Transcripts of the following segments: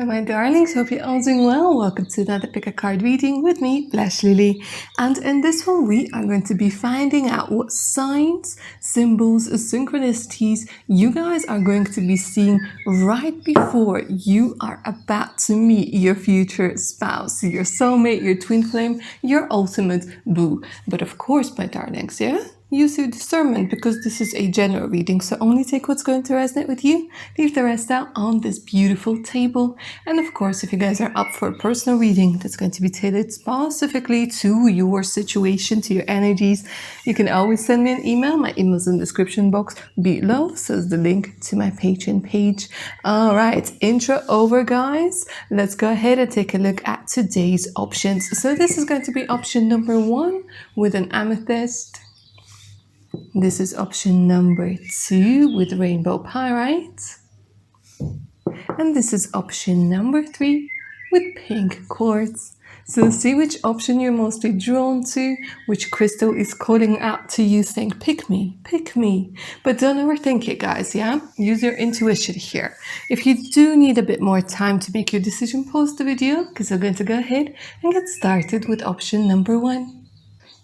Hello my darlings, hope you're all doing well. Welcome to another pick a card reading with me, Blush Lily. And in this one we are going to be finding out what signs, symbols, synchronicities you guys are going to be seeing right before you are about to meet your future spouse, your soulmate, your twin flame, your ultimate boo. But of course my darlings, yeah? Use your discernment because this is a general reading, so only take what's going to resonate with you, leave the rest out on this beautiful table. And of course, if you guys are up for a personal reading that's going to be tailored specifically to your situation, to your energies, you can always send me an email. My email's in the description box below, so is the link to my Patreon page. All right, intro over, guys. Let's go ahead and take a look at today's options. So this is going to be option number 1 with an amethyst. This is option number 2 with rainbow pyrite. And this is option number 3 with pink quartz. So see which option you're mostly drawn to, which crystal is calling out to you saying, pick me, pick me. But don't overthink it, guys, yeah? Use your intuition here. If you do need a bit more time to make your decision, pause the video, because I'm going to go ahead and get started with option number 1.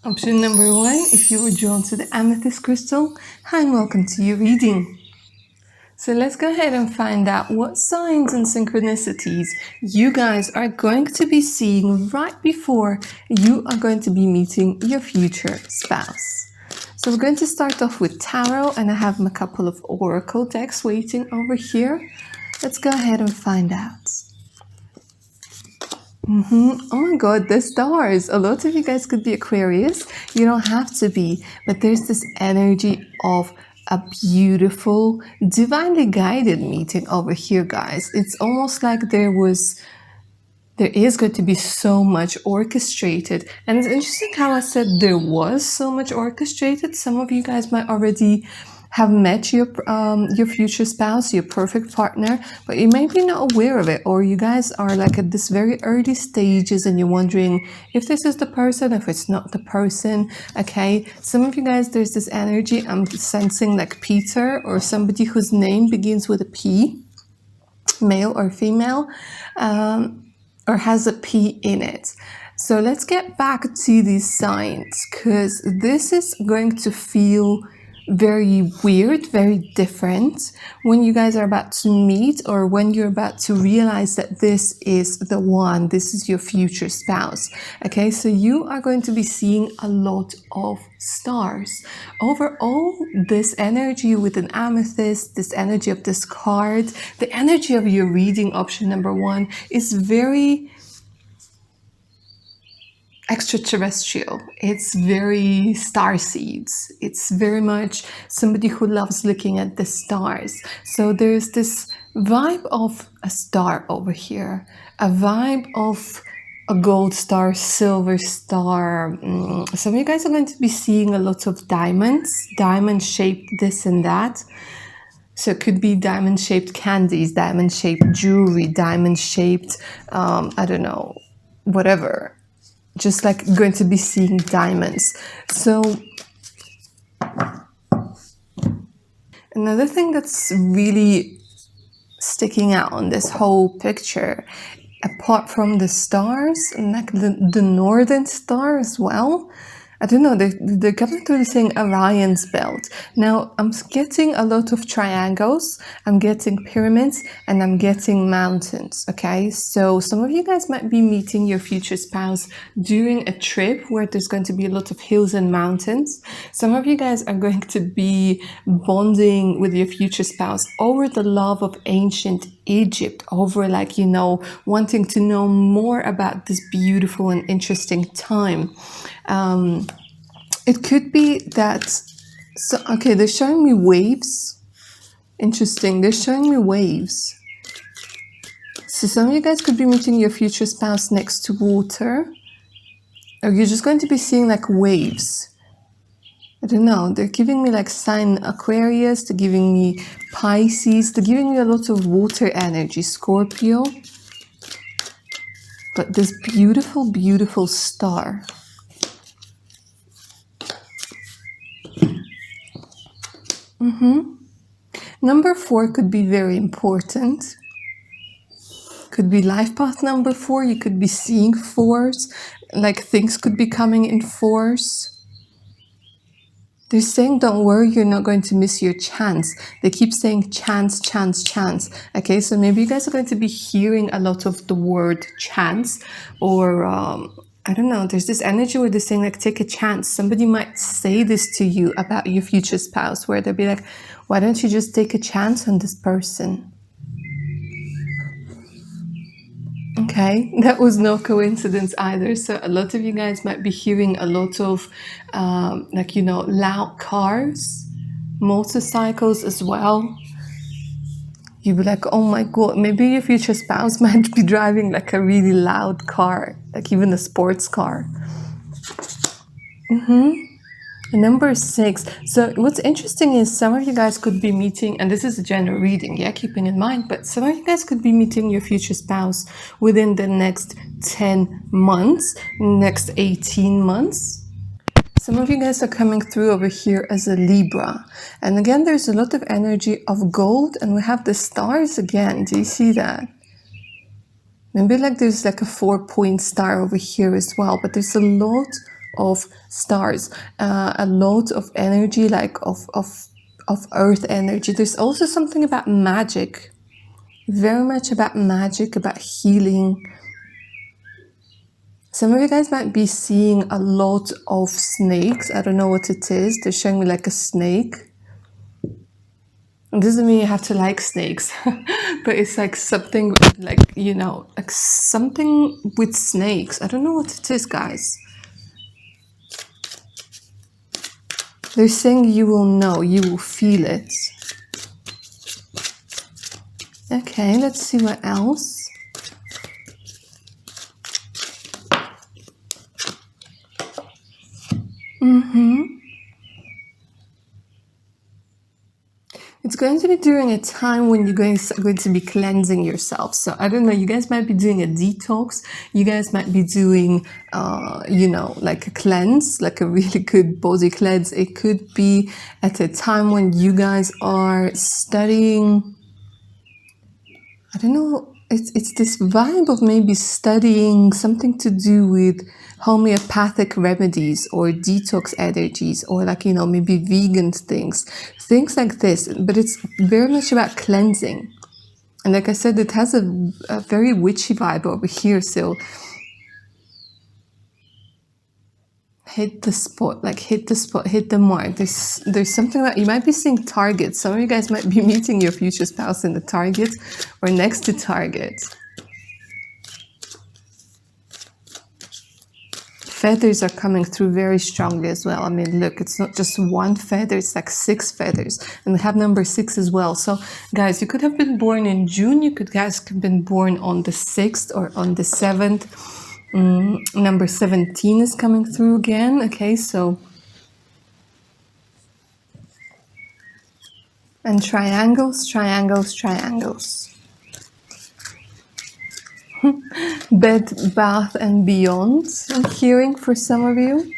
Option number 1, if you were drawn to the amethyst crystal, hi and welcome to your reading. So let's go ahead and find out what signs and synchronicities you guys are going to be seeing right before you are going to be meeting your future spouse. So we're going to start off with tarot, and I have a couple of oracle decks waiting over here. Let's go ahead and find out. Oh my god, the stars. A lot of you guys could be Aquarius. You don't have to be, but there's this energy of a beautiful, divinely guided meeting over here, guys. It's almost like there is going to be so much orchestrated. And it's interesting how I said there was so much orchestrated. Some of you guys might already have met your future spouse, your perfect partner, but you may be not aware of it, or you guys are like at this very early stages and you're wondering if this is the person, if it's not the person. Okay, some of you guys, there's this energy I'm sensing like Peter or somebody whose name begins with a P, male or female, or has a P in it. So let's get back to these signs, because this is going to feel very weird, very different when you guys are about to meet, or when you're about to realize that this is the one, this is your future spouse. Okay, so you are going to be seeing a lot of stars. Overall, this energy with an amethyst, this energy of this card, the energy of your reading, option number 1, is very extraterrestrial. It's very star seeds. It's very much somebody who loves looking at the stars. So there's this vibe of a star over here, a vibe of a gold star, silver star. Some of you guys are going to be seeing a lot of diamonds, diamond shaped this and that. So it could be diamond shaped candies, diamond shaped jewelry, diamond shaped, I don't know, whatever. Just like going to be seeing diamonds. So another thing that's really sticking out on this whole picture, apart from the stars, and like the northern star as well, I don't know, they're coming through saying Orion's belt. Now, I'm getting a lot of triangles, I'm getting pyramids, and I'm getting mountains, okay? So some of you guys might be meeting your future spouse during a trip where there's going to be a lot of hills and mountains. Some of you guys are going to be bonding with your future spouse over the love of ancient Egypt, over like, you know, wanting to know more about this beautiful and interesting time. It could be that, so okay, they're showing me waves. Interesting, they're showing me waves. So some of you guys could be meeting your future spouse next to water, or you're just going to be seeing like waves. I don't know, they're giving me like sign Aquarius, they're giving me Pisces, they're giving me a lot of water energy, Scorpio. But this beautiful, beautiful star. Number 4 could be very important. Could be life path number 4. You could be seeing fours, like things could be coming in fours. They're saying, don't worry, you're not going to miss your chance. They keep saying chance, chance, chance. Okay, so maybe you guys are going to be hearing a lot of the word chance, or I don't know, there's this energy where they're saying, like, take a chance. Somebody might say this to you about your future spouse, where they'll be like, why don't you just take a chance on this person? Okay, that was no coincidence either. So a lot of you guys might be hearing a lot of, like, you know, loud cars, motorcycles as well. You'd be like, oh my God, maybe your future spouse might be driving like a really loud car, like even a sports car. Number 6. So what's interesting is some of you guys could be meeting, and this is a general reading, yeah, keeping in mind, but some of you guys could be meeting your future spouse within the next 10 months, next 18 months. Some of you guys are coming through over here as a Libra. And again, there's a lot of energy of gold, and we have the stars again. Do you see that? Maybe like there's like a 4-point star over here as well, but there's a lot of stars, a lot of energy, like of earth energy. There's also something about magic, very much about magic, about healing. Some of you guys might be seeing a lot of snakes. I don't know what it is. They're showing me like a snake. It doesn't mean you have to like snakes, but it's like something like, you know, like something with snakes. I don't know what it is, guys. They're saying you will know, you will feel it. Okay, let's see what else. It's going to be during a time when you're going to be cleansing yourself. So I don't know, you guys might be doing a detox. You guys might be doing, you know, like a cleanse, like a really good body cleanse. It could be at a time when you guys are studying, I don't know, it's this vibe of maybe studying something to do with homeopathic remedies or detox energies, or like, you know, maybe vegan things like this. But it's very much about cleansing. And like I said, it has a very witchy vibe over here. So hit the spot, like hit the spot, hit the mark. There's something that you might be seeing Target. Some of you guys might be meeting your future spouse in the Target or next to Target. Feathers are coming through very strongly as well. I mean, look, it's not just one feather, it's like 6 feathers. And we have number 6 as well. So guys, you could have been born in June. You could guys have been born on the 6th or on the 7th. Number 17 is coming through again. Okay, so. And triangles, triangles, triangles. Bed, bath, and beyond, I'm hearing for some of you.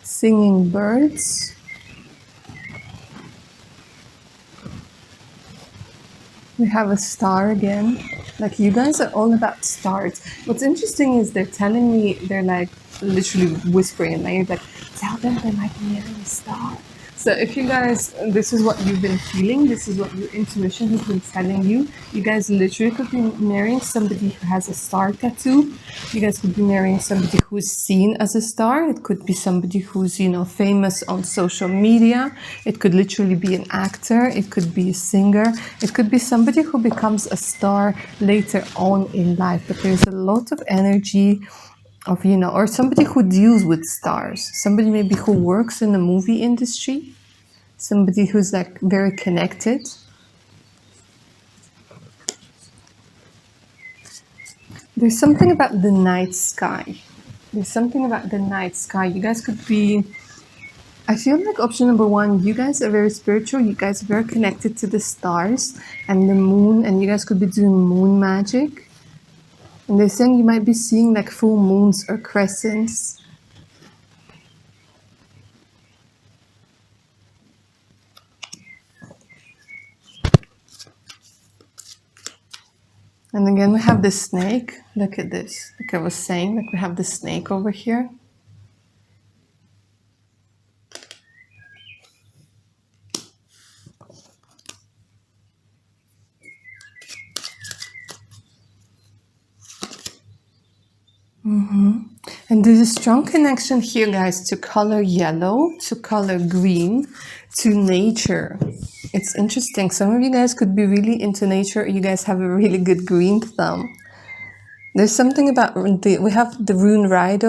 Singing birds. We have a star again. Like, you guys are all about stars. What's interesting is they're telling me, they're like literally whispering, like tell them they might be near a star. So if you guys, this is what you've been feeling, this is what your intuition has been telling you. You guys literally could be marrying somebody who has a star tattoo. You guys could be marrying somebody who's seen as a star. It could be somebody who's, you know, famous on social media. It could literally be an actor. It could be a singer. It could be somebody who becomes a star later on in life. But there's a lot of energy of, you know, or somebody who deals with stars, somebody maybe who works in the movie industry, somebody who's like very connected. There's something about the night sky. There's something about the night sky. You guys could be, I feel like option number 1, you guys are very spiritual. You guys are very connected to the stars and the moon, and you guys could be doing moon magic. And they're saying you might be seeing like full moons or crescents. And again, we have the snake. Look at this. Like I was saying, like we have the snake over here. And there's a strong connection here, guys, to color yellow, to color green, to nature. It's interesting. Some of you guys could be really into nature. You guys have a really good green thumb. There's something about we have the rune rider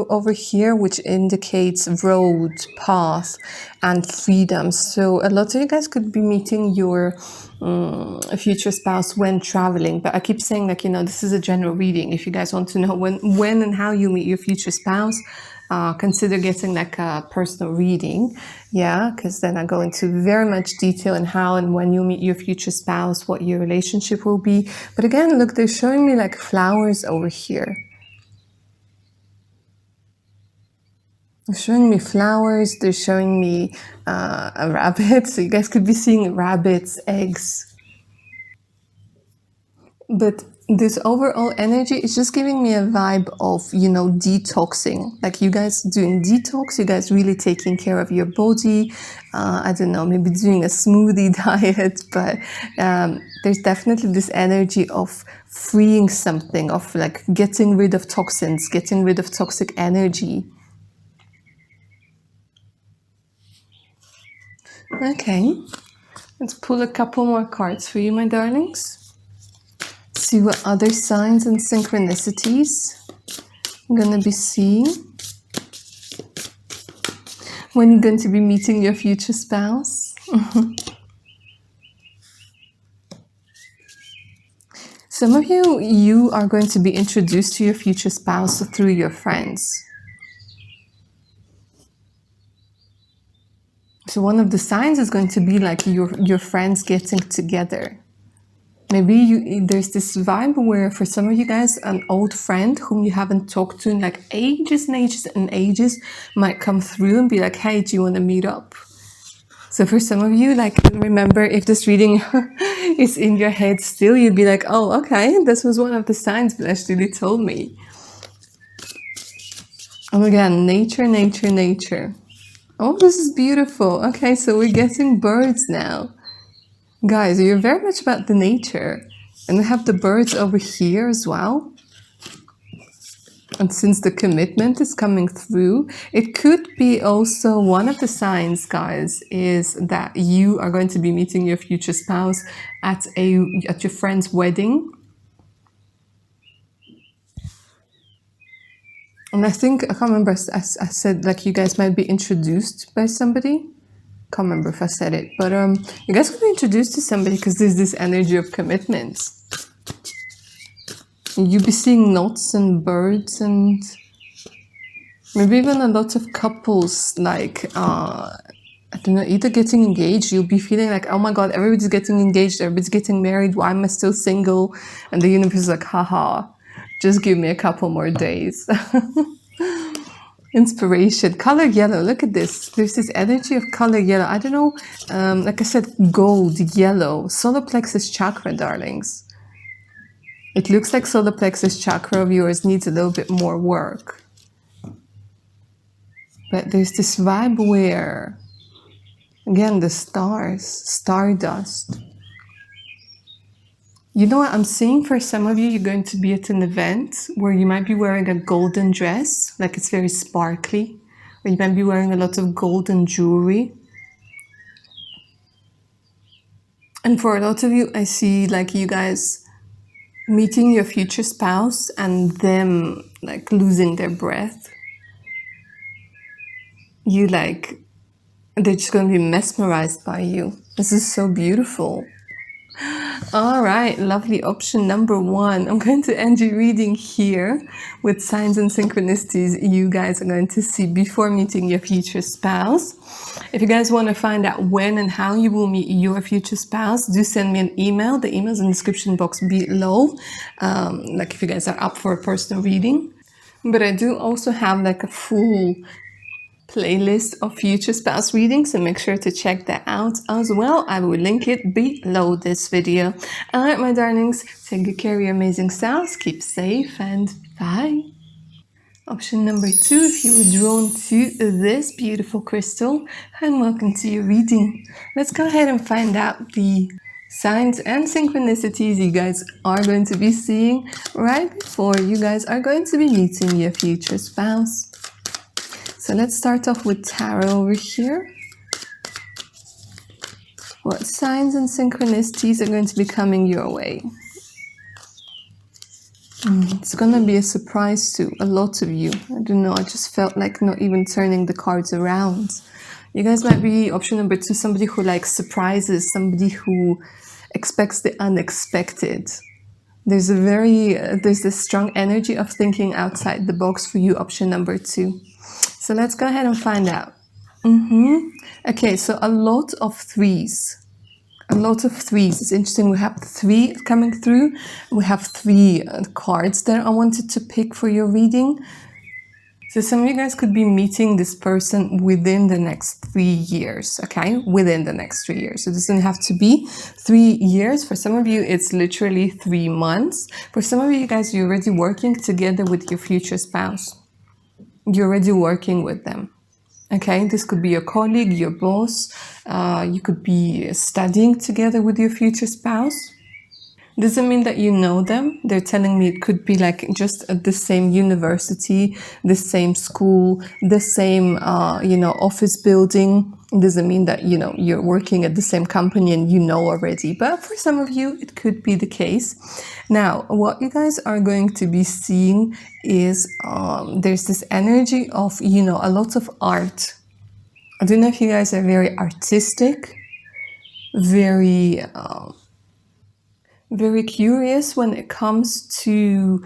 over here, which indicates road, path, and freedom. So a lot of you guys could be meeting your future spouse when traveling. But I keep saying, like, this is a general reading. If you guys want to know when and how you meet your future spouse, consider getting like a personal reading, yeah, because then I go into very much detail in how and when you meet your future spouse, what your relationship will be. But again, look, they're showing me like flowers over here. They're showing me flowers. They're showing me a rabbit. So you guys could be seeing rabbits, eggs. But this overall energy is just giving me a vibe of, detoxing. Like you guys doing detox, you guys really taking care of your body. I don't know, maybe doing a smoothie diet, but there's definitely this energy of freeing something, of like getting rid of toxins, getting rid of toxic energy. Okay, let's pull a couple more cards for you, my darlings. See what other signs and synchronicities I'm going to be seeing when you're going to be meeting your future spouse. Some of you are going to be introduced to your future spouse through your friends. So one of the signs is going to be like your friends getting together. Maybe there's this vibe where for some of you guys, an old friend whom you haven't talked to in like ages and ages and ages might come through and be like, hey, do you want to meet up? So for some of you, like, remember, if this reading is in your head still, you'd be like, oh, okay, this was one of the signs Blush really told me. Oh, again, nature, nature, nature. Oh, this is beautiful. Okay, so we're getting birds now. Guys, you're very much about the nature. And we have the birds over here as well. And since the commitment is coming through, it could be also one of the signs, guys, is that you are going to be meeting your future spouse at your friend's wedding. And I think, I can't remember, I said like you guys might be introduced by somebody. Can't remember if I said it, but you guys could be introduced to somebody because there's this energy of commitment. You'll be seeing knots and birds and maybe even a lot of couples, like, I don't know, either getting engaged. You'll be feeling like, oh my God, everybody's getting engaged, everybody's getting married. Why am I still single? And the universe is like, haha, just give me a couple more days. Inspiration, color yellow. Look at this. There's this energy of color yellow. I don't know, like I said, gold, yellow, solar plexus chakra, darlings. It looks like solar plexus chakra of yours needs a little bit more work. But there's this vibe where, again, the stars, stardust. You know what I'm seeing for some of you? You're going to be at an event where you might be wearing a golden dress, like it's very sparkly, or you might be wearing a lot of golden jewelry. And for a lot of you, I see like you guys meeting your future spouse and them like losing their breath. They're just going to be mesmerized by you. This is so beautiful. All right, lovely. Option number 1. I'm going to end your reading here with signs and synchronicities you guys are going to see before meeting your future spouse. If you guys want to find out when and how you will meet your future spouse, do send me an email. The email is in the description box below. Like if you guys are up for a personal reading. But I do also have like a full playlist of future spouse readings, so make sure to check that out as well. I will link it below this video. Alright, my darlings, take good care of your amazing selves, keep safe, and bye. Option number 2, if you were drawn to this beautiful crystal, and welcome to your reading. Let's go ahead and find out the signs and synchronicities you guys are going to be seeing right before you guys are going to be meeting your future spouse. So let's start off with tarot over here. What signs and synchronicities are going to be coming your way? It's gonna be a surprise to a lot of you. I don't know, I just felt like not even turning the cards around. You guys might be, option number 2, somebody who likes surprises, somebody who expects the unexpected. There's this strong energy of thinking outside the box for you, option number 2. So let's go ahead and find out. Okay, so a lot of threes. A lot of threes. It's interesting. We have 3 coming through. We have 3 cards that I wanted to pick for your reading. So some of you guys could be meeting this person within the next 3 years, okay? Within the next 3 years. So it doesn't have to be 3 years. For some of you, it's literally 3 months. For some of you guys, you're already working together with your future spouse. You're already working with them. Okay, this could be your colleague, your boss. You could be studying together with your future spouse. Doesn't mean that you know them. They're telling me it could be like just at the same university, the same school, the same, office building. It doesn't mean that, you're working at the same company and you know already. But for some of you, it could be the case. Now, what you guys are going to be seeing is there's this energy of, a lot of art. I don't know if you guys are very artistic, very curious when it comes to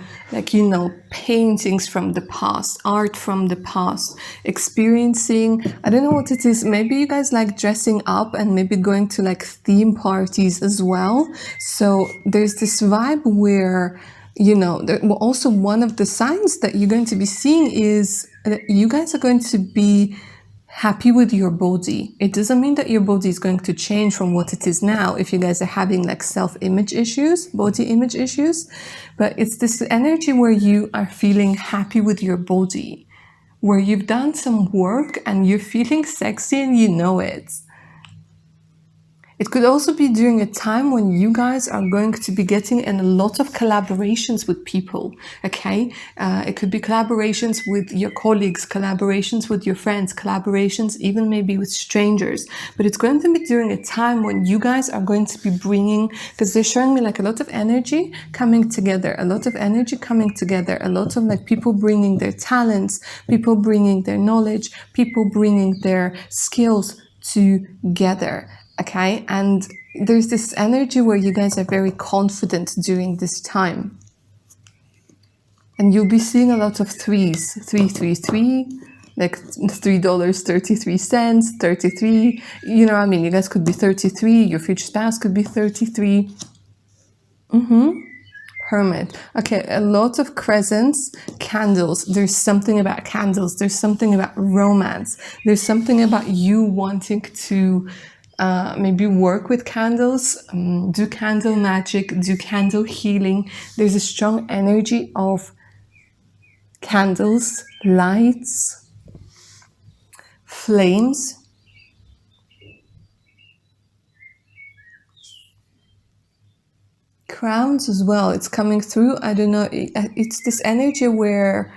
paintings from the past, art from the past, experiencing, I don't know what it is, maybe you guys like dressing up and maybe going to like theme parties as well. So there's this vibe where also one of the signs that you're going to be seeing is that you guys are going to be happy with your body. It doesn't mean that your body is going to change from what it is now if you guys are having like self-image issues, body image issues, but it's this energy where you are feeling happy with your body, where you've done some work and you're feeling sexy and you know it. It could also be during a time when you guys are going to be getting in a lot of collaborations with people, okay? It could be collaborations with your colleagues, collaborations with your friends, collaborations even maybe with strangers. But it's going to be during a time when you guys are going to be bringing, because they're showing me like a lot of energy coming together, a lot of energy coming together, a lot of like people bringing their talents, people bringing their knowledge, people bringing their skills together. Okay, and there's this energy where you guys are very confident during this time. And you'll be seeing a lot of threes, 333, like $3.33, 33. You know what I mean? You guys could be 33, your future spouse could be 33. Hermit. Okay, a lot of crescents, candles. There's something about candles. There's something about romance. There's something about you wanting to maybe work with candles, do candle magic, do candle healing. There's a strong energy of candles, lights, flames. Crowns as well. It's coming through. I don't know. It's this energy where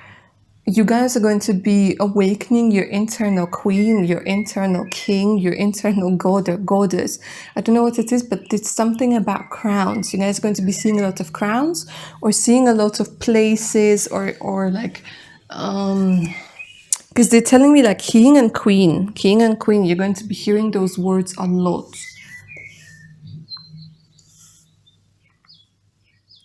you guys are going to be awakening your internal queen, your internal king, your internal god or goddess. I don't know what it is, but it's something about crowns. You guys are going to be seeing a lot of crowns or seeing a lot of places or like, because they're telling me like king and queen. You're going to be hearing those words a lot.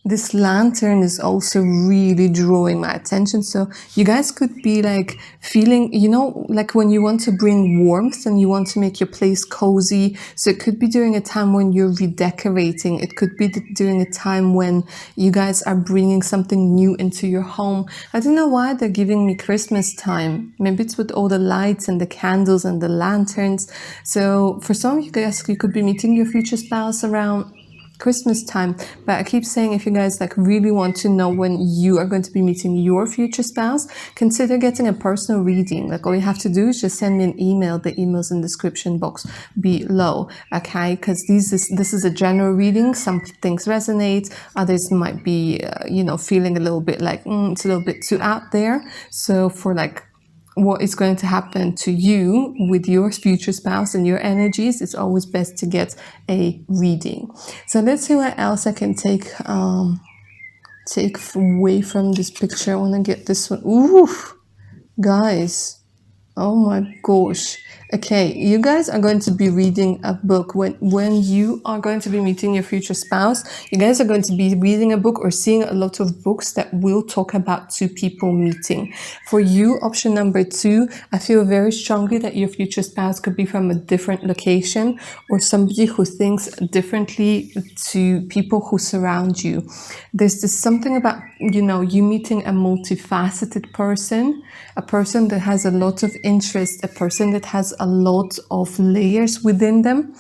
This lantern is also really drawing my attention. So you guys could be like feeling, you know, like when you want to bring warmth and you want to make your place cozy. So it could be during a time when you're redecorating. It could be during a time when you guys are bringing something new into your home. I don't know why they're giving me Christmas time. Maybe it's with all the lights and the candles and the lanterns. So for some of you guys, you could be meeting your future spouse around Christmas time. But I keep saying, if you guys like really want to know when you are going to be meeting your future spouse, consider getting a personal reading. Like all you have to do is just send me an email. The email's in the description box below, okay? Because this is a general reading. Some things resonate, others might be you know, feeling a little bit like it's a little bit too out there. So for like what is going to happen to you with your future spouse and your energies, it's always best to get a reading. So let's see what else I can take away from this picture. I want to get this one. Ooh, guys. Oh my gosh. Okay, you guys are going to be reading a book. When you are going to be meeting your future spouse, you guys are going to be reading a book or seeing a lot of books that will talk about two people meeting. For you, option number 2, I feel very strongly that your future spouse could be from a different location or somebody who thinks differently to people who surround you. There's this something about, you know, you meeting a multifaceted person, a person that has a lot of interest, a person that has a lot of layers within them.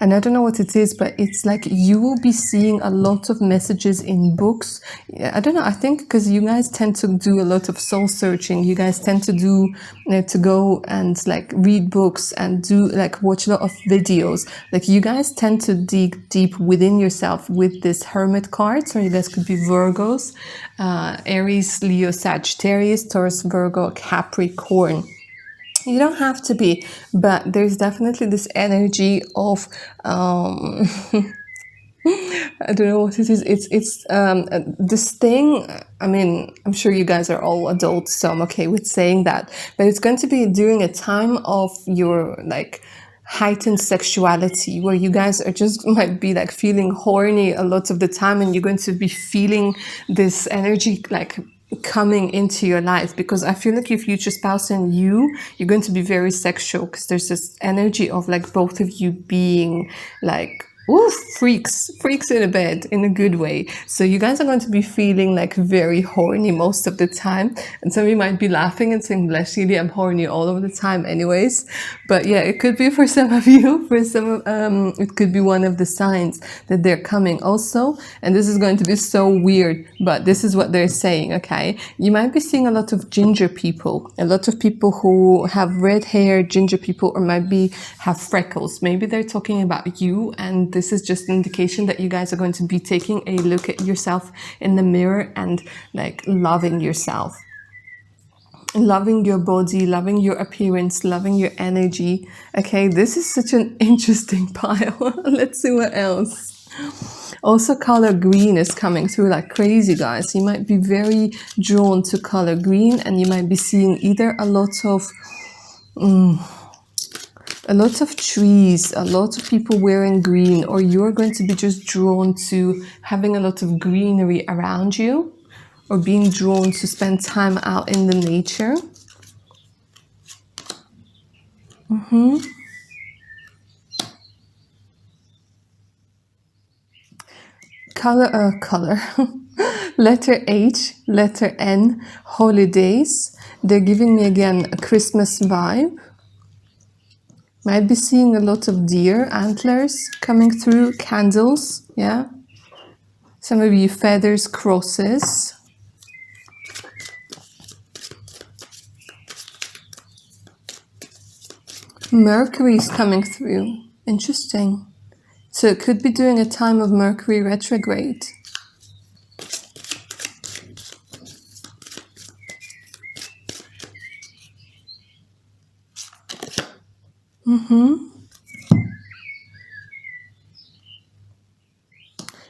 And I don't know what it is, but it's like you will be seeing a lot of messages in books. I don't know, I think because you guys tend to do a lot of soul searching. You guys tend to do, to go and like read books and do like watch a lot of videos. Like you guys tend to dig deep within yourself with this Hermit card. So you guys could be Virgos, Aries, Leo, Sagittarius, Taurus, Virgo, Capricorn. You don't have to be, but there's definitely this energy of I don't know what it is. It's this thing. I mean, I'm sure you guys are all adults, so I'm okay with saying that. But it's going to be during a time of your like heightened sexuality, where you guys are just might be like feeling horny a lot of the time, and you're going to be feeling this energy like coming into your life, because I feel like your future spouse and you're going to be very sexual, because there's this energy of like both of you being like, ooh, freaks in a bed in a good way. So you guys are going to be feeling like very horny most of the time. And some of you might be laughing and saying, bless you, I'm horny all of the time anyways. But yeah, it could be for some of you, for some of, it could be one of the signs that they're coming also. And this is going to be so weird, but this is what they're saying, okay? You might be seeing a lot of ginger people, a lot of people who have red hair, ginger people, or might be have freckles. Maybe they're talking about you, and this is just an indication that you guys are going to be taking a look at yourself in the mirror and like loving yourself, loving your body, loving your appearance, loving your energy. Okay, this is such an interesting pile. Let's see what else. Also, color green is coming through like crazy, guys. You might be very drawn to color green, and you might be seeing either a lot of trees, a lot of people wearing green, or you're going to be just drawn to having a lot of greenery around you, or being drawn to spend time out in the nature. Color. Letter H, letter N, holidays. They're giving me again a Christmas vibe. Might be seeing a lot of deer antlers coming through, candles, yeah. Some of you feathers, crosses. Mercury is coming through. Interesting. So it could be during a time of Mercury retrograde.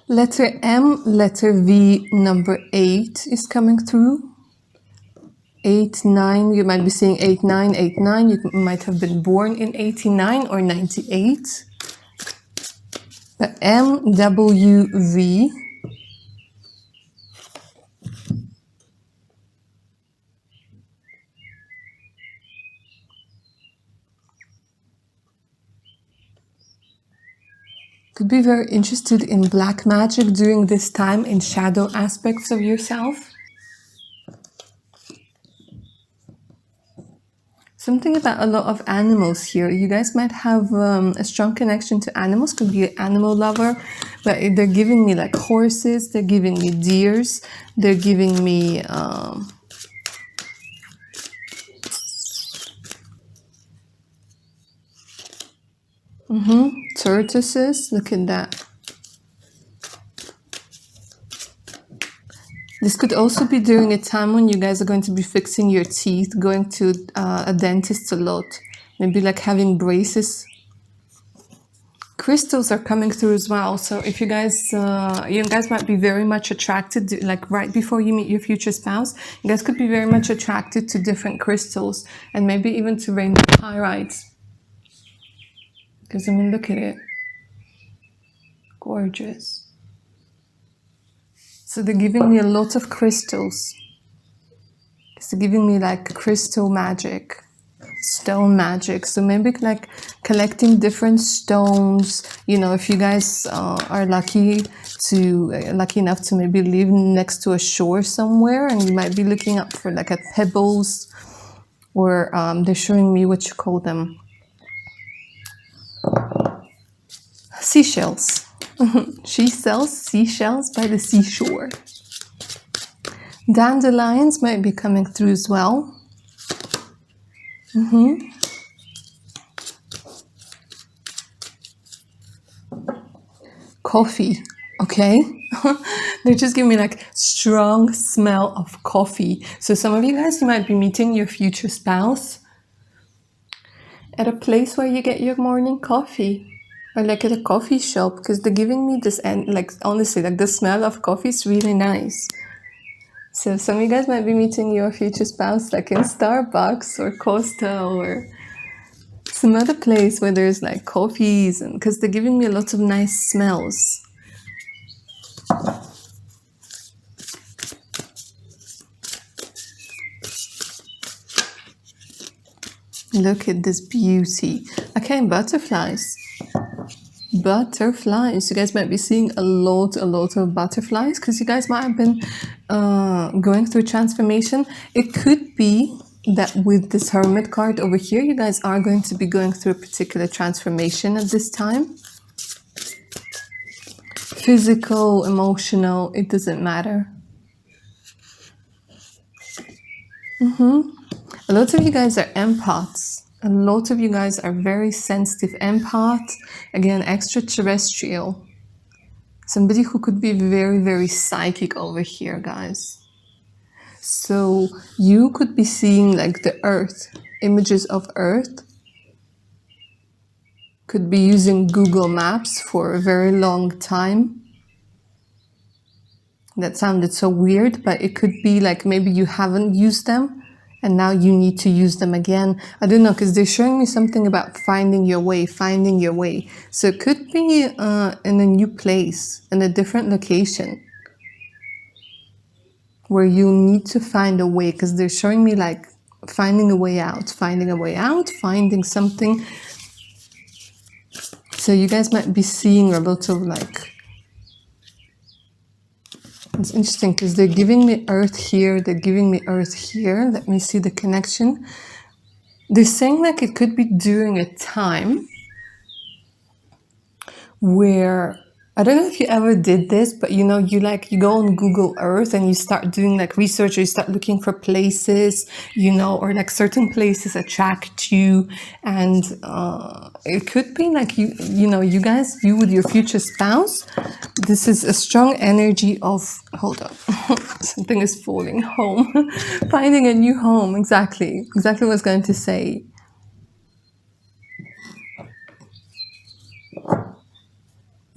Letter M, letter V, number 8 is coming through. 8, 9, you might be seeing 8, 9, 8, 9. You might have been born in 89 or 98. The M, W, V. Could be very interested in black magic during this time, in shadow aspects of yourself. Something about a lot of animals here. You guys might have a strong connection to animals. Could be an animal lover, but they're giving me like horses. They're giving me deers. They're giving me tortoises. Look at that. This could also be during a time when you guys are going to be fixing your teeth, going to a dentist a lot. Maybe like having braces. Crystals are coming through as well. So if you guys might be very much attracted to, like right before you meet your future spouse, you guys could be very much attracted to different crystals and maybe even to rainbow pyrites. Because I mean, look at it. Gorgeous. So they're giving me a lot of crystals. They're giving me like crystal magic, stone magic. So maybe like collecting different stones. You know, if you guys are lucky enough to maybe live next to a shore somewhere, and you might be looking up for like a pebbles, or they're showing me what you call them, seashells. She sells seashells by the seashore. Dandelions might be coming through as well. Coffee, okay? They just give me like strong smell of coffee. So some of you guys, you might be meeting your future spouse at a place where you get your morning coffee, or like at a coffee shop, because they're giving me this, and like honestly, like the smell of coffee is really nice. So some of you guys might be meeting your future spouse like in Starbucks or Costa or some other place where there's like coffees, and because they're giving me a lot of nice smells. Look at this beauty. Okay, butterflies. Butterflies. You guys might be seeing a lot of butterflies because you guys might have been going through transformation. It could be that with this Hermit card over here, you guys are going to be going through a particular transformation at this time. Physical, emotional, it doesn't matter. A lot of you guys are empaths. A lot of you guys are very sensitive empaths. Again, extraterrestrial. Somebody who could be very, very psychic over here, guys. So you could be seeing like the earth, images of earth. Could be using Google Maps for a very long time. That sounded so weird, but it could be like maybe you haven't used them and now you need to use them again. I don't know, because they're showing me something about finding your way, finding your way. So it could be in a new place, in a different location, where you need to find a way, because they're showing me like finding a way out, finding something. So you guys might be seeing a lot of like, it's interesting because they're giving me earth here, they're giving me earth here. Let me see the connection. They're saying like it could be during a time where, I don't know if you ever did this, but you know, you go on Google Earth and you start doing like research, or you start looking for places, you know, or like certain places attract you. And it could be like you with your future spouse, this is a strong energy of, hold on, something is falling, home, finding a new home. Exactly what I was going to say.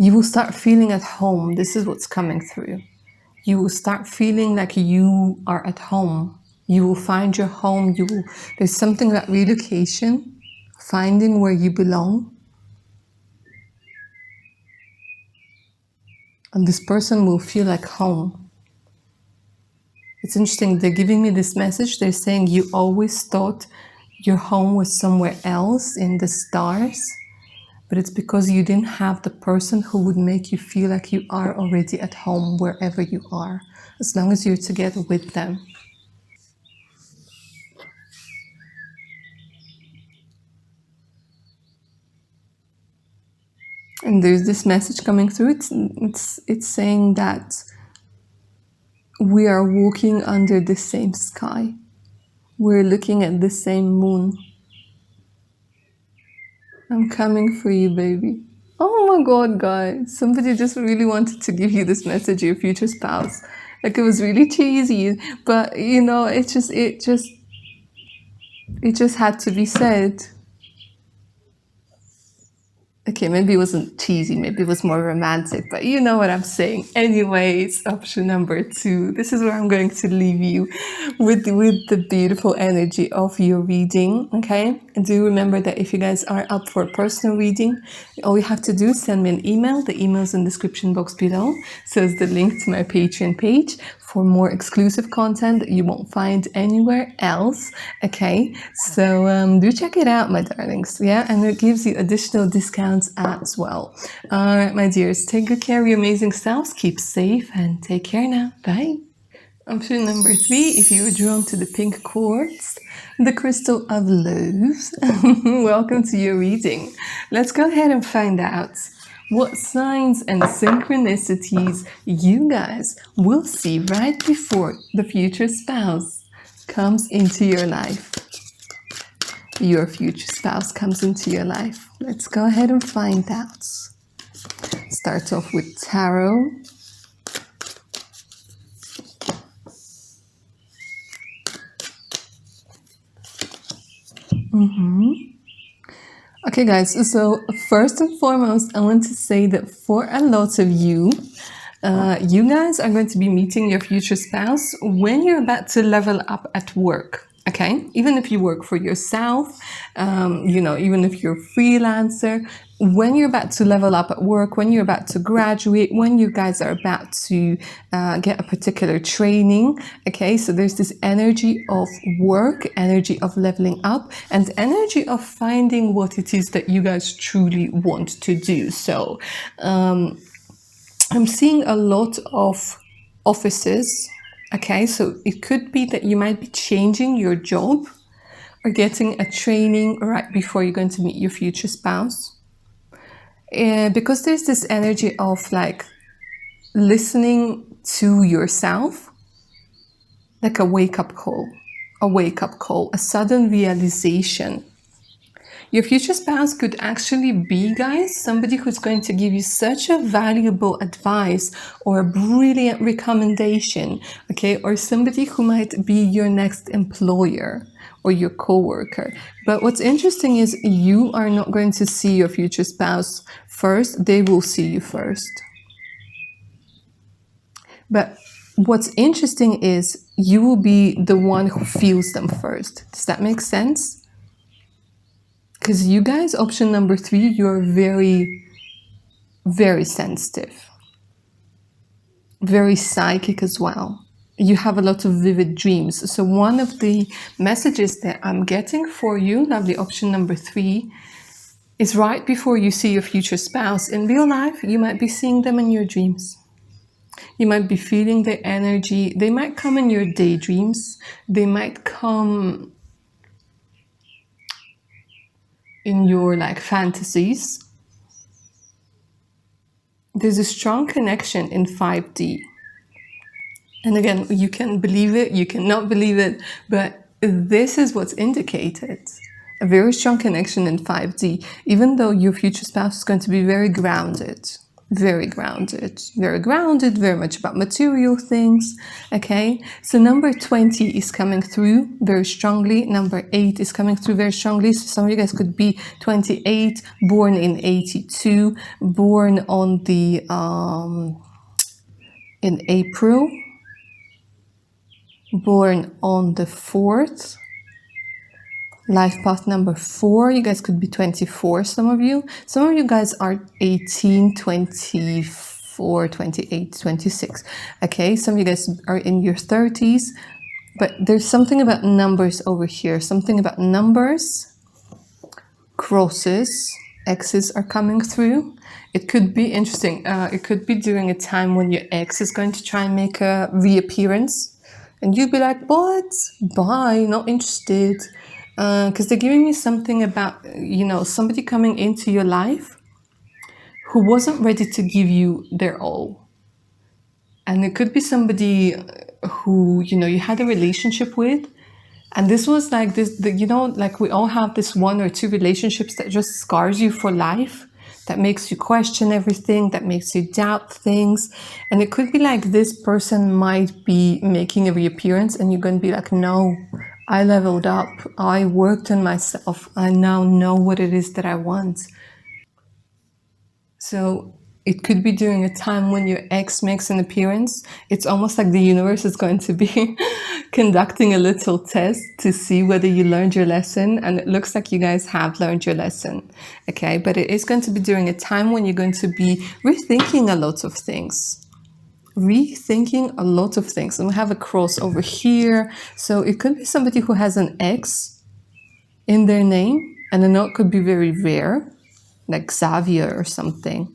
You will start feeling at home. This is what's coming through. You will start feeling like you are at home. You will find your home. There's something about relocation, finding where you belong. And this person will feel like home. It's interesting. They're giving me this message. They're saying you always thought your home was somewhere else in the stars. but it's because you didn't have the person who would make you feel like you are already at home wherever you are, as long as you're together with them. And there's this message coming through. It's saying that we are walking under the same sky. We're looking at the same moon. I'm coming for you, baby. Oh my god, guys. Somebody just really wanted to give you this message, your future spouse. Like, it was really cheesy, but you know, it just had to be said. Okay, maybe it wasn't cheesy, maybe it was more romantic, but you know what I'm saying. Anyways, option number 2. This is where I'm going to leave you with the beautiful energy of your reading, okay? And do remember that if you guys are up for a personal reading, all you have to do is send me an email. The email's in the description box below. So it's the link to my Patreon page for more exclusive content that you won't find anywhere else. Okay, so do check it out, my darlings. Yeah, and it gives you additional discounts as well. All right, my dears, take good care of your amazing selves. Keep safe and take care now. Bye. Option number 3, if you're drawn to the pink quartz, the crystal of love, welcome to your reading. Let's go ahead and find out what signs and synchronicities you guys will see right before the future spouse comes into your life. Your future spouse comes into your life. Let's go ahead and find out. Start off with tarot. Okay, guys, so first and foremost, I want to say that for a lot of you, you guys are going to be meeting your future spouse when you're about to level up at work. Okay, even if you work for yourself, even if you're a freelancer, when you're about to level up at work, when you're about to graduate, when you guys are about to get a particular training, okay, so there's this energy of work, energy of leveling up, and energy of finding what it is that you guys truly want to do. So I'm seeing a lot of offices. Okay, so it could be that you might be changing your job or getting a training right before you're going to meet your future spouse. Because there's this energy of like listening to yourself, like a wake-up call, a sudden realization. Your future spouse could actually be, guys, somebody who's going to give you such a valuable advice or a brilliant recommendation, okay? Or somebody who might be your next employer or your coworker. But what's interesting is you are not going to see your future spouse first. They will see you first. But what's interesting is you will be the one who feels them first. Does that make sense? Because you guys, option number 3, you're very, very sensitive, very psychic as well. You have a lot of vivid dreams. So one of the messages that I'm getting for you, lovely option number 3, is right before you see your future spouse. In real life, you might be seeing them in your dreams. You might be feeling their energy. They might come in your daydreams. They might come in your like fantasies. There's a strong connection in 5D. And again, you can believe it, you cannot believe it, but this is what's indicated. A very strong connection in 5D, even though your future spouse is going to be very grounded, very grounded, very grounded, very much about material things, okay? So number 20 is coming through very strongly. Number 8 is coming through very strongly. So some of you guys could be 28, born in 82, born on the, in April, born on the 4th, life path number 4. You guys could be 24, some of you guys are 18, 24, 28, 26. Okay, some of you guys are in your 30s, but there's something about numbers over here, something about numbers, crosses, exes are coming through. It could be interesting. It could be during a time when your ex is going to try and make a reappearance. And you'd be like, what? Bye, not interested. Because they're giving me something about, somebody coming into your life who wasn't ready to give you their all. And it could be somebody who, you had a relationship with. And this was like this, like we all have this one or two relationships that just scars you for life, that makes you question everything, that makes you doubt things. And it could be like this person might be making a reappearance and you're going to be like, no, I leveled up. I worked on myself. I now know what it is that I want. So it could be during a time when your ex makes an appearance. It's almost like the universe is going to be conducting a little test to see whether you learned your lesson. And it looks like you guys have learned your lesson. Okay, but it is going to be during a time when you're going to be rethinking a lot of things. Rethinking a lot of things. And we have a cross over here. So it could be somebody who has an X in their name. And I know it could be very rare, like Xavier or something.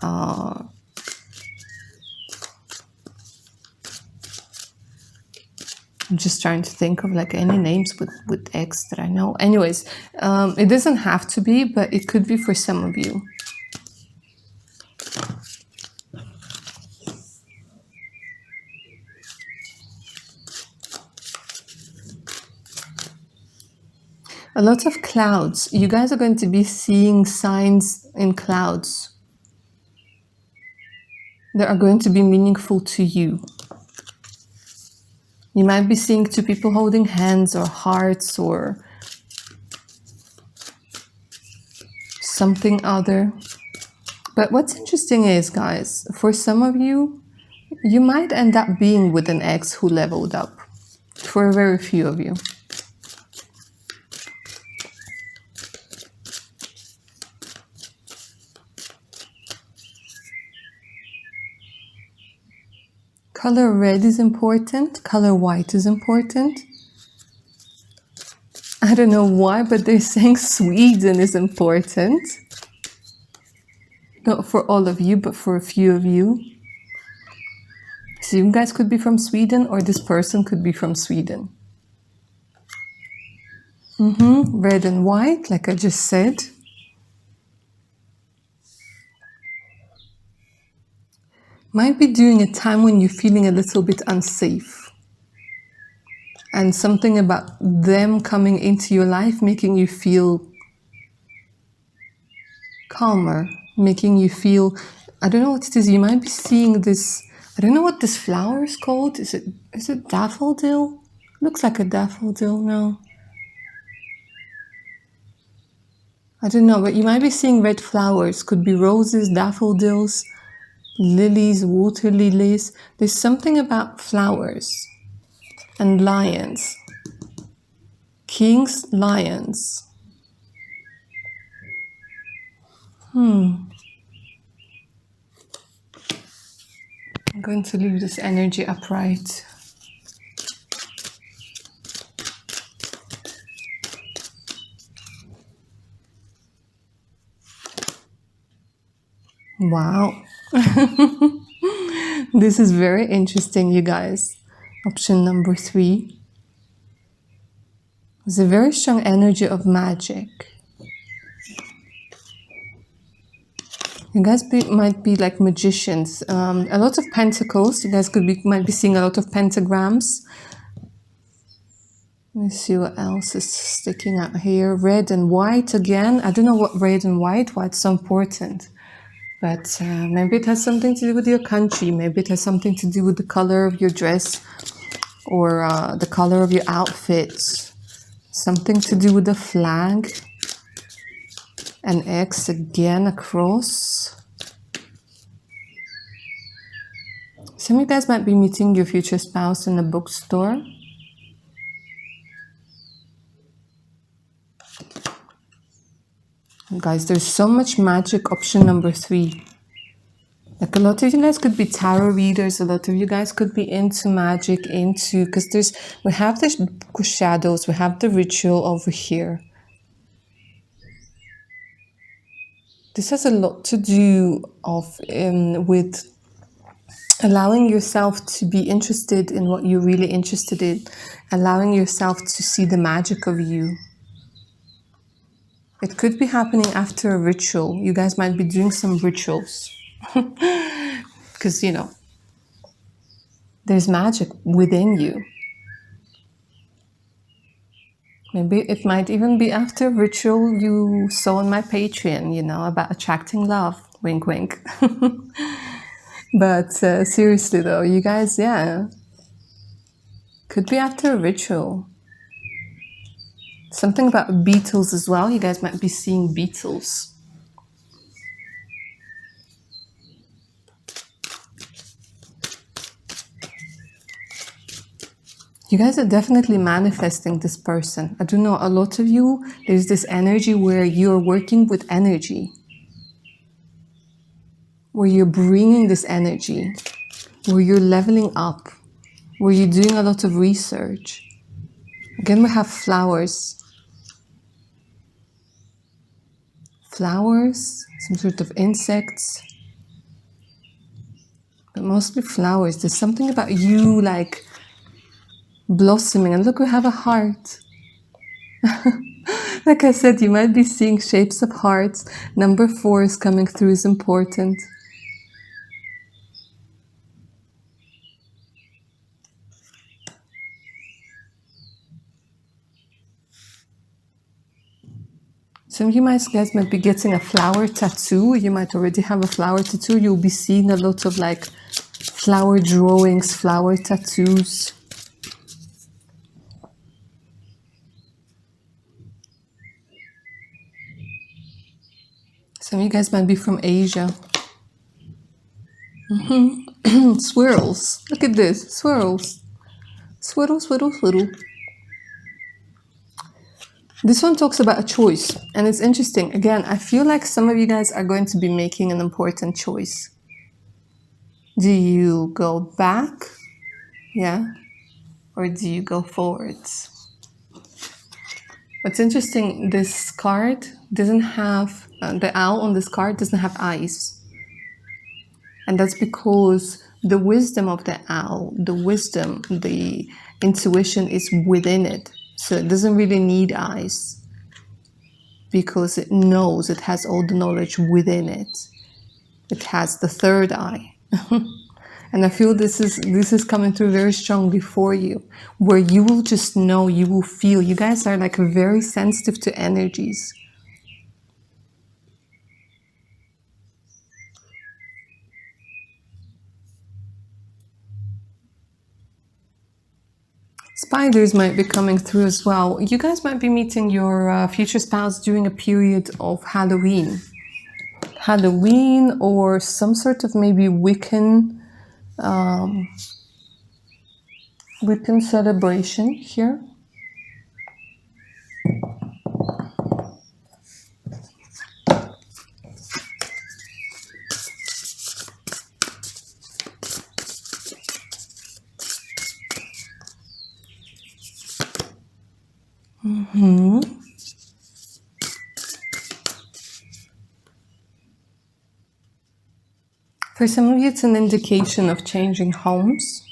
I'm just trying to think of like any names with X that I know. Anyways, it doesn't have to be, but it could be for some of you. A lot of clouds. You guys are going to be seeing signs in clouds that are going to be meaningful to you. You might be seeing two people holding hands or hearts or something other. But what's interesting is, guys, for some of you, you might end up being with an ex who leveled up. For very few of you. Color red is important. Color white is important. I don't know why, but they're saying Sweden is important. Not for all of you, but for a few of you. So you guys could be from Sweden, or this person could be from Sweden. Red and white, like I just said. Might be during a time when you're feeling a little bit unsafe. And something about them coming into your life making you feel calmer, making you feel, I don't know what it is, you might be seeing this, I don't know what this flower is called. Is it daffodil? Looks like a daffodil, no. I don't know, but you might be seeing red flowers. Could be roses, daffodils, lilies, water lilies. There's something about flowers and lions. Kings, lions. I'm going to leave this energy upright. Wow. This is very interesting, you guys. Option number 3. There's a very strong energy of magic. You guys might be like magicians. A lot of pentacles. You guys might be seeing a lot of pentagrams. Let me see what else is sticking out here. Red and white again. I don't know what red and why it's so important. But maybe it has something to do with your country. Maybe it has something to do with the color of your dress or the color of your outfit. Something to do with the flag. An X again across. Some of you guys might be meeting your future spouse in a bookstore. Guys, there's so much magic. Option number 3. Like a lot of you guys could be tarot readers. A lot of you guys could be into magic, because we have the shadows, we have the ritual over here. This has a lot to do with allowing yourself to be interested in what you're really interested in, allowing yourself to see the magic of you. It could be happening after a ritual. You guys might be doing some rituals because, you know, there's magic within you. Maybe it might even be after a ritual you saw on my Patreon, you know, about attracting love. Wink, wink. But seriously though, you guys, yeah, could be after a ritual. Something about beetles as well. You guys might be seeing beetles. You guys are definitely manifesting this person. I do know a lot of you, there's this energy where you're working with energy, where you're bringing this energy, where you're leveling up, where you're doing a lot of research. Again, we have flowers. Flowers, some sort of insects, but mostly flowers. There's something about you like blossoming. And look, we have a heart. Like I said, you might be seeing shapes of hearts. Number 4 is coming through, is important. Some of you guys might be getting a flower tattoo. You might already have a flower tattoo. You'll be seeing a lot of like flower drawings, flower tattoos. Some of you guys might be from Asia. Swirls. Look at this. Swirls. Swirl, swirl, swirl. This one talks about a choice, and it's interesting. Again, I feel like some of you guys are going to be making an important choice. Do you go back? Yeah? Or do you go forwards? What's interesting, this card doesn't have, the owl on this card doesn't have eyes. And that's because the wisdom of the owl, the wisdom, the intuition is within it. So it doesn't really need eyes because it knows, it has all the knowledge within it. It has the third eye. And I feel this is coming through very strongly for you, where you will just know, you will feel. You guys are like very sensitive to energies. Spiders might be coming through as well. You guys might be meeting your future spouse during a period of Halloween. Halloween or some sort of maybe Wiccan celebration here. For some of you, it's an indication of changing homes.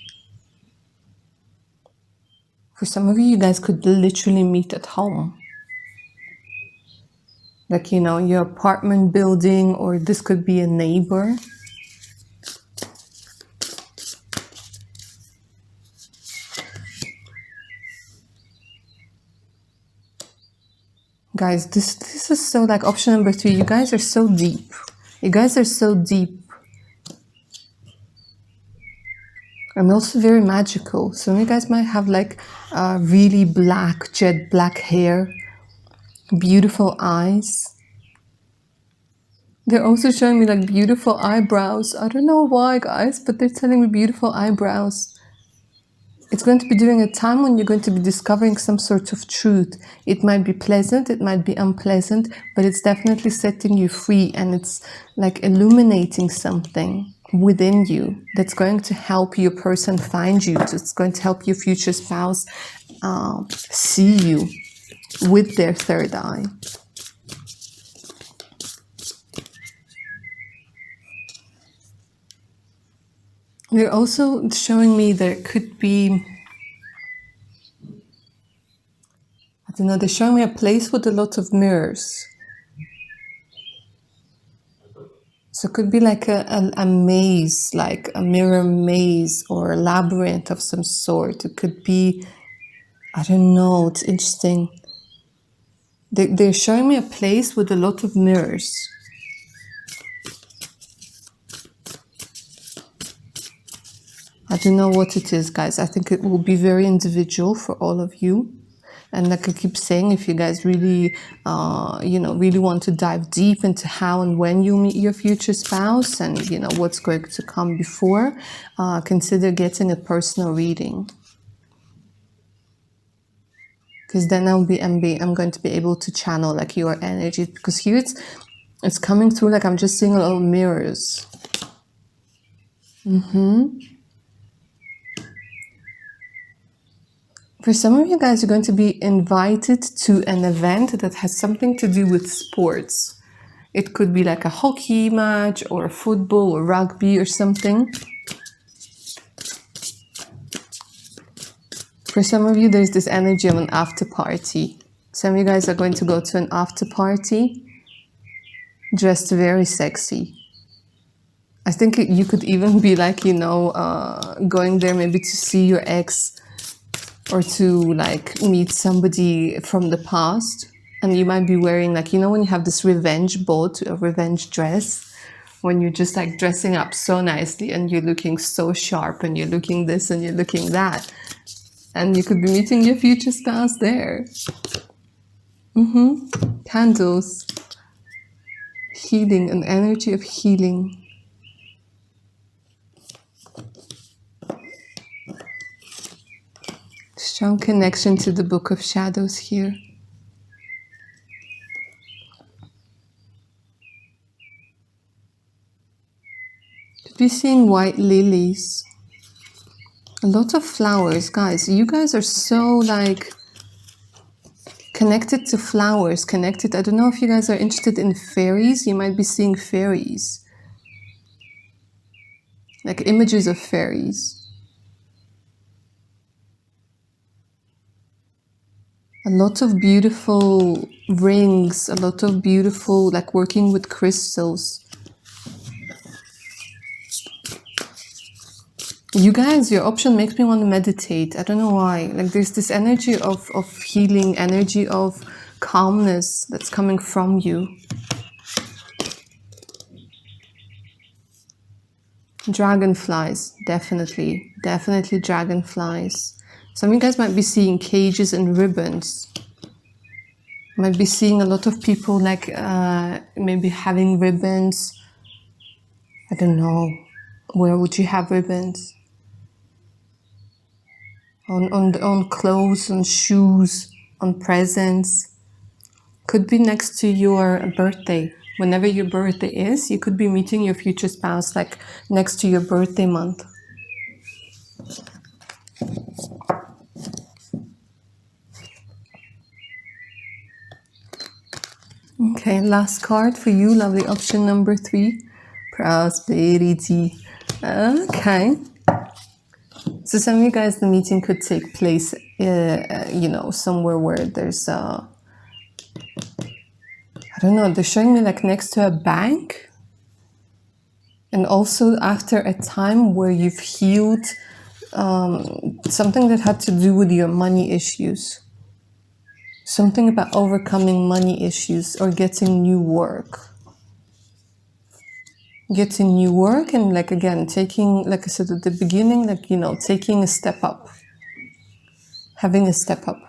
For some of you, you guys could literally meet at home. Like, you know, your apartment building, or this could be a neighbor. Guys, this is so like option number 3. You guys are so deep. You guys are so deep. And also very magical. Some of you guys might have like really black, jet black hair, beautiful eyes. They're also showing me like beautiful eyebrows. I don't know why, guys, but they're telling me beautiful eyebrows. It's going to be during a time when you're going to be discovering some sort of truth. It might be pleasant, it might be unpleasant, but it's definitely setting you free, and it's like illuminating something within you that's going to help your person find you. It's going to help your future spouse see you with their third eye. They're also showing me there could be, I don't know, they're showing me a place with a lot of mirrors. So it could be like a maze, like a mirror maze or a labyrinth of some sort. It could be, I don't know, it's interesting. They're showing me a place with a lot of mirrors. I don't know what it is, guys. I think it will be very individual for all of you. And like I keep saying, if you guys really, really want to dive deep into how and when you meet your future spouse and, what's going to come before, consider getting a personal reading. Because then I'm going to be able to channel like your energy. Because here it's coming through like I'm just seeing a lot of mirrors. For some of you guys, you're going to be invited to an event that has something to do with sports. It could be like a hockey match or football or rugby or something. For some of you, there's this energy of an after party. Some of you guys are going to go to an after party dressed very sexy. I think you could even be like, going there maybe to see your ex or to like meet somebody from the past. And you might be wearing like, when you have this revenge boat, a revenge dress, when you're just like dressing up so nicely and you're looking so sharp and you're looking this and you're looking that. And you could be meeting your future spouse there. Candles. Healing, an energy of healing. Strong connection to the Book of Shadows here. Could be seeing white lilies. A lot of flowers, guys. You guys are so like connected to flowers, connected. I don't know if you guys are interested in fairies. You might be seeing fairies. Like images of fairies. A lot of beautiful rings, a lot of beautiful, like working with crystals. You guys, your option makes me want to meditate. I don't know why. Like there's this energy of healing, energy of calmness that's coming from you. Dragonflies, definitely. Definitely dragonflies. Some of you guys might be seeing cages and ribbons. Might be seeing a lot of people like maybe having ribbons. I don't know. Where would you have ribbons? On clothes, on shoes, on presents. Could be next to your birthday. Whenever your birthday is, you could be meeting your future spouse like next to your birthday month. Okay, last card for you, lovely option number 3, prosperity. Okay. So some of you guys, the meeting could take place, somewhere where there's, I don't know, they're showing me like next to a bank. And also after a time where you've healed something that had to do with your money issues. Something about overcoming money issues or getting new work. Getting new work and like again, taking, like I said at the beginning, like, taking a step up. Having a step up.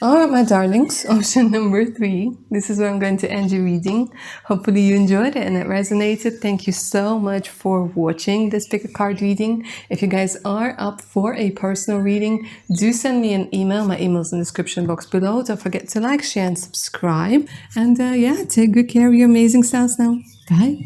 All right, my darlings, option number 3. This is where I'm going to end your reading. Hopefully you enjoyed it and it resonated. Thank you so much for watching this pick a card reading. If you guys are up for a personal reading, do send me an email. My email's in the description box below. Don't forget to like, share, and subscribe. And take good care of your amazing selves now. Bye.